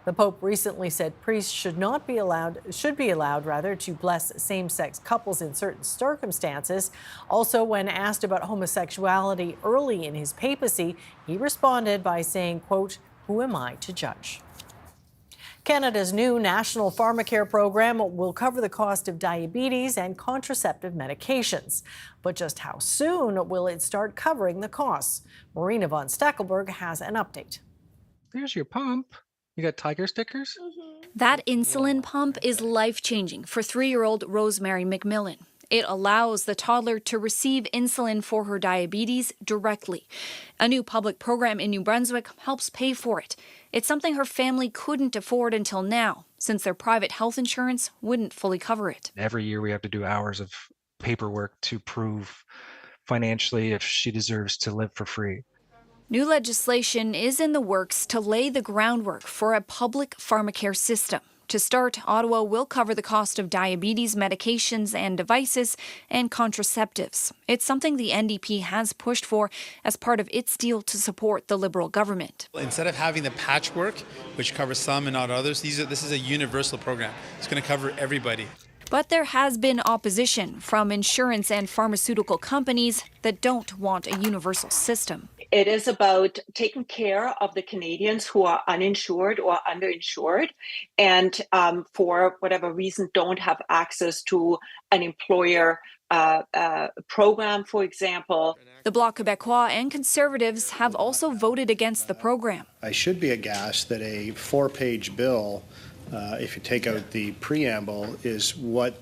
[SPEAKER 2] The Pope recently said priests should be allowed to bless same-sex couples in certain circumstances. Also, when asked about homosexuality early in his papacy, he responded by saying, quote, "Who am I to judge?" Canada's new national pharmacare program will cover the cost of diabetes and contraceptive medications. But just how soon will it start covering the costs? Marina von Stackelberg has an update.
[SPEAKER 4] There's your pump. You got tiger stickers?
[SPEAKER 5] That insulin pump is life-changing for 3-year-old Rosemary McMillan. It allows the toddler to receive insulin for her diabetes directly. A new public program in New Brunswick helps pay for it. It's something her family couldn't afford until now, since their private health insurance wouldn't fully cover it.
[SPEAKER 4] Every year we have to do hours of paperwork to prove financially if she deserves to live for free.
[SPEAKER 5] New legislation is in the works to lay the groundwork for a public pharmacare system. To start, Ottawa will cover the cost of diabetes medications and devices and contraceptives. It's something the NDP has pushed for as part of its deal to support the Liberal government.
[SPEAKER 6] Instead of having the patchwork, which covers some and not others, this is a universal program. It's going to cover everybody.
[SPEAKER 5] But there has been opposition from insurance and pharmaceutical companies that don't want a universal system.
[SPEAKER 7] It is about taking care of the Canadians who are uninsured or underinsured and for whatever reason don't have access to an employer program, for example.
[SPEAKER 5] The Bloc Québécois and Conservatives have also voted against the program.
[SPEAKER 9] I should be aghast that a 4-page bill, if you take out the preamble, is what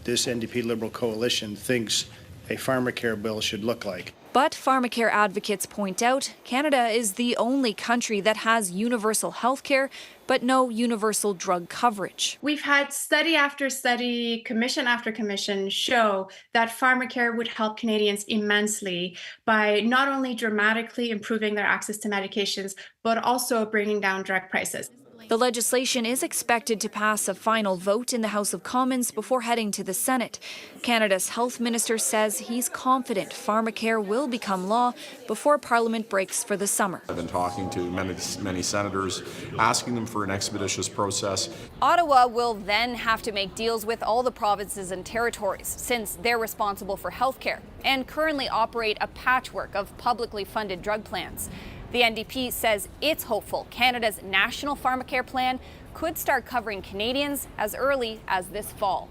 [SPEAKER 9] this NDP Liberal coalition thinks a pharmacare bill should look like.
[SPEAKER 5] But pharmacare advocates point out Canada is the only country that has universal health care, but no universal drug coverage.
[SPEAKER 26] We've had study after study, commission after commission show that pharmacare would help Canadians immensely by not only dramatically improving their access to medications, but also bringing down drug prices.
[SPEAKER 5] The legislation is expected to pass a final vote in the House of Commons before heading to the Senate. Canada's health minister says he's confident pharmacare will become law before Parliament breaks for the summer.
[SPEAKER 27] I've been talking to many senators, asking them for an expeditious process.
[SPEAKER 28] Ottawa will then have to make deals with all the provinces and territories, since they're responsible for health care and currently operate a patchwork of publicly funded drug plans. The NDP says it's hopeful Canada's national pharmacare plan could start covering Canadians as early as this fall.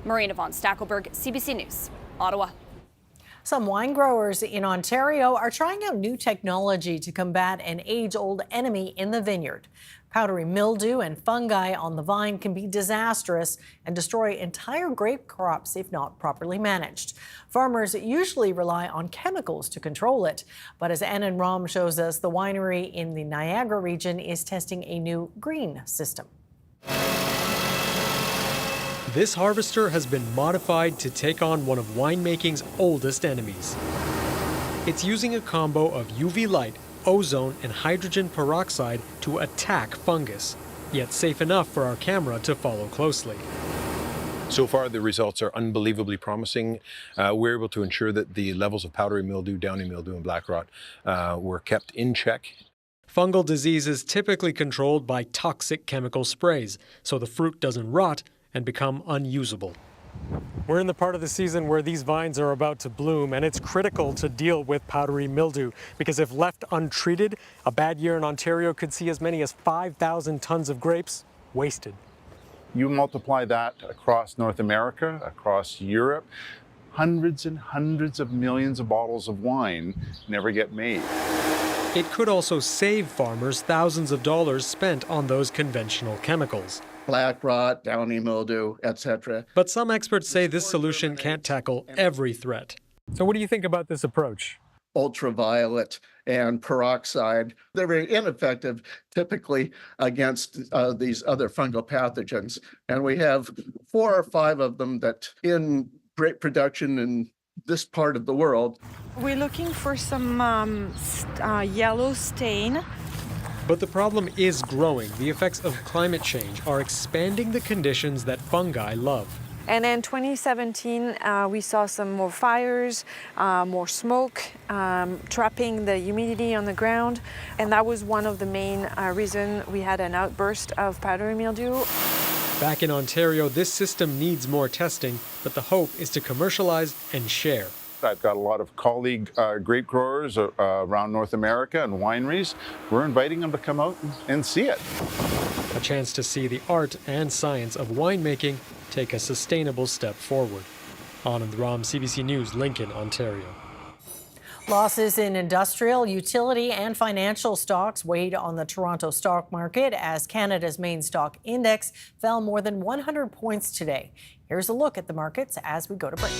[SPEAKER 28] Marina von Stackelberg, CBC News, Ottawa.
[SPEAKER 2] Some wine growers in Ontario are trying out new technology to combat an age-old enemy in the vineyard. Powdery mildew and fungi on the vine can be disastrous and destroy entire grape crops if not properly managed. Farmers usually rely on chemicals to control it. But as Annan Rom shows us, the winery in the Niagara region is testing a new green system.
[SPEAKER 29] This harvester has been modified to take on one of winemaking's oldest enemies. It's using a combo of UV light, ozone, and hydrogen peroxide to attack fungus, yet safe enough for our camera to follow closely.
[SPEAKER 30] So far, the results are unbelievably promising. We're able to ensure that the levels of powdery mildew, downy mildew, and black rot were kept in check.
[SPEAKER 29] Fungal disease is typically controlled by toxic chemical sprays, so the fruit doesn't rot and become unusable. We're in the part of the season where these vines are about to bloom, and it's critical to deal with powdery mildew because if left untreated, a bad year in Ontario could see as many as 5,000 tons of grapes wasted.
[SPEAKER 31] You multiply that across North America, across Europe,
[SPEAKER 8] hundreds and hundreds of millions of bottles of wine never get made.
[SPEAKER 29] It could also save farmers thousands of dollars spent on those conventional chemicals.
[SPEAKER 11] Black rot, downy mildew, etc.
[SPEAKER 29] But some experts say this solution can't tackle every threat. So what do you think about this approach?
[SPEAKER 11] Ultraviolet and peroxide, they're very ineffective typically against these other fungal pathogens. And we have 4 or 5 of them that in great production in this part of the world.
[SPEAKER 12] We're looking for some yellow stain.
[SPEAKER 29] But the problem is growing. The effects of climate change are expanding the conditions that fungi love.
[SPEAKER 12] And in 2017, we saw some more fires, more smoke, trapping the humidity on the ground. And that was one of the main reasons we had an outburst of powdery mildew.
[SPEAKER 29] Back in Ontario, this system needs more testing, but the hope is to commercialize and share.
[SPEAKER 8] I've got a lot of colleague grape growers around North America and wineries. We're inviting them to come out and see it.
[SPEAKER 29] A chance to see the art and science of winemaking take a sustainable step forward. Anand Ram, CBC News, Lincoln, Ontario.
[SPEAKER 2] Losses in industrial, utility, and financial stocks weighed on the Toronto stock market as Canada's main stock index fell more than 100 points today. Here's a look at the markets as we go to break.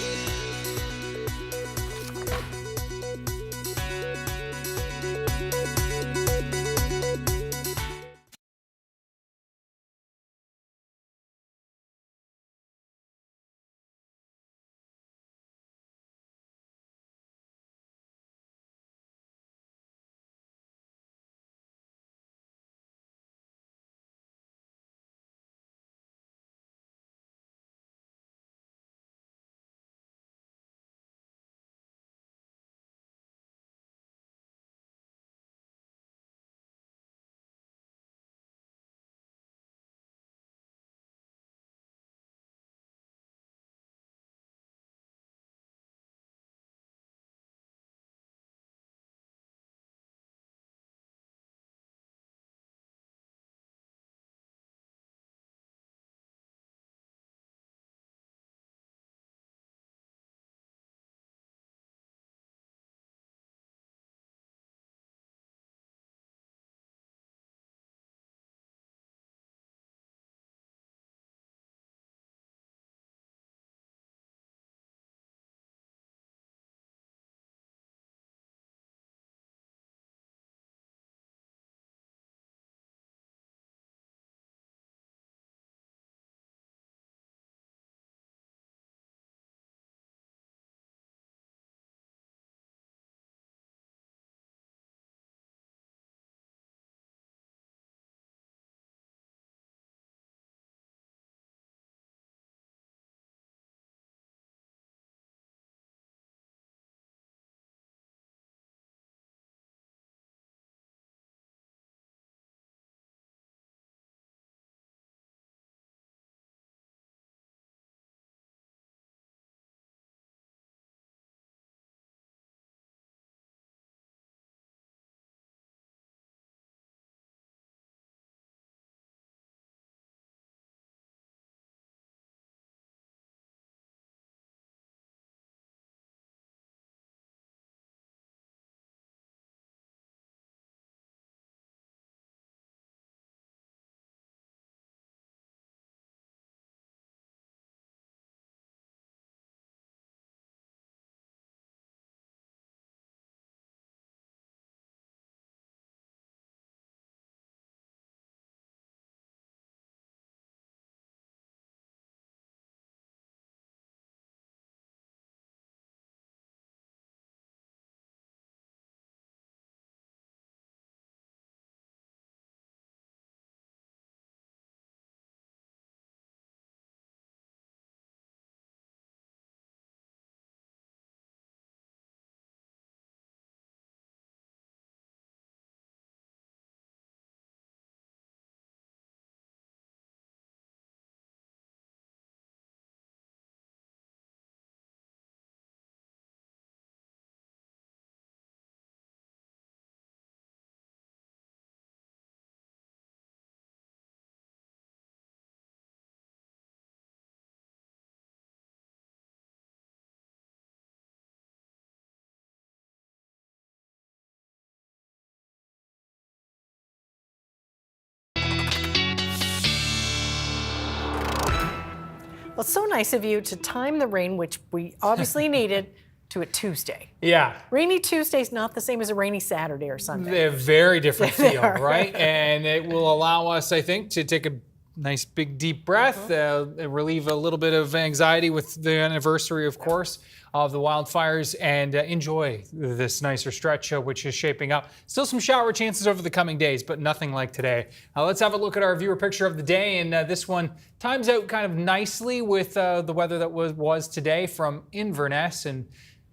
[SPEAKER 2] Well, it's so nice of you to time the rain, which we obviously needed, to a Tuesday.
[SPEAKER 3] Yeah.
[SPEAKER 2] Rainy Tuesday's not the same as a rainy Saturday or Sunday.
[SPEAKER 3] They're very different
[SPEAKER 2] They
[SPEAKER 3] feel,
[SPEAKER 2] are.
[SPEAKER 3] right? And it will allow us, I think, to take a nice big deep breath, relieve a little bit of anxiety with the anniversary, of course, of the wildfires, and enjoy this nicer stretch which is shaping up. Still some shower chances over the coming days, but nothing like today. Let's have a look at our viewer picture of the day, and this one times out kind of nicely with the weather that was today from Inverness, and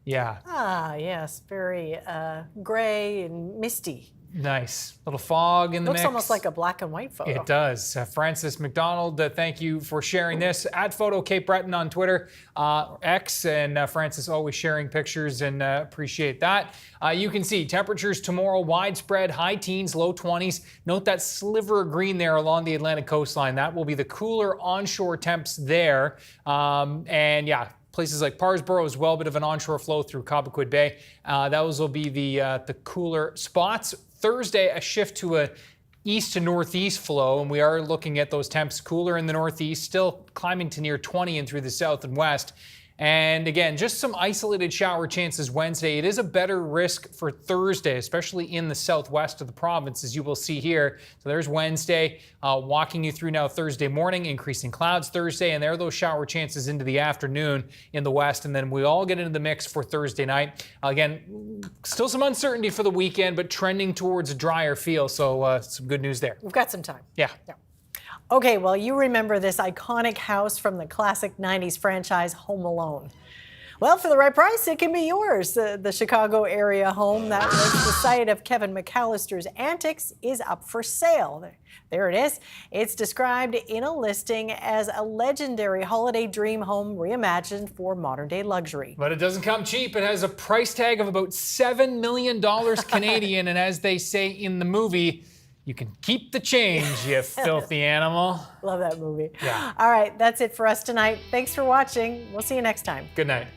[SPEAKER 3] yeah.
[SPEAKER 2] Ah, yes, very gray and misty.
[SPEAKER 3] Nice. Little fog in the mix.
[SPEAKER 2] Looks almost like a black and white photo.
[SPEAKER 3] It does. Francis McDonald, thank you for sharing this. At Photo Cape Breton on Twitter, X, and Francis always sharing pictures, and appreciate that. You can see temperatures tomorrow, widespread, high teens, low 20s. Note that sliver of green there along the Atlantic coastline. That will be the cooler onshore temps there. And yeah, places like Parsboro as well, bit of an onshore flow through Cobequid Bay. Those will be the cooler spots. Thursday, a shift to a east to northeast flow, and we are looking at those temps cooler in the northeast, still climbing to near 20 and through the south and west. And again, just some isolated shower chances Wednesday. It is a better risk for Thursday, especially in the southwest of the province, as you will see here. So there's Wednesday, walking you through now Thursday morning, increasing clouds Thursday, and there are those shower chances into the afternoon in the west. And then we all get into the mix for Thursday night. Again, still some uncertainty for the weekend, but trending towards a drier feel. So some good news there.
[SPEAKER 2] We've got some time.
[SPEAKER 3] Yeah.
[SPEAKER 2] Okay, well, you remember this iconic house from the classic 90s franchise Home Alone. Well, for the right price, it can be yours. The Chicago area home that was the site of Kevin McAllister's antics is up for sale. There it is. It's described in a listing as a legendary holiday dream home reimagined for modern-day luxury.
[SPEAKER 3] But it doesn't come cheap. It has a price tag of about $7 million Canadian, and as they say in the movie, you can keep the change, you filthy animal.
[SPEAKER 2] Love that movie.
[SPEAKER 3] Yeah.
[SPEAKER 2] All right, that's it for us tonight. Thanks for watching. We'll see you next time.
[SPEAKER 3] Good night.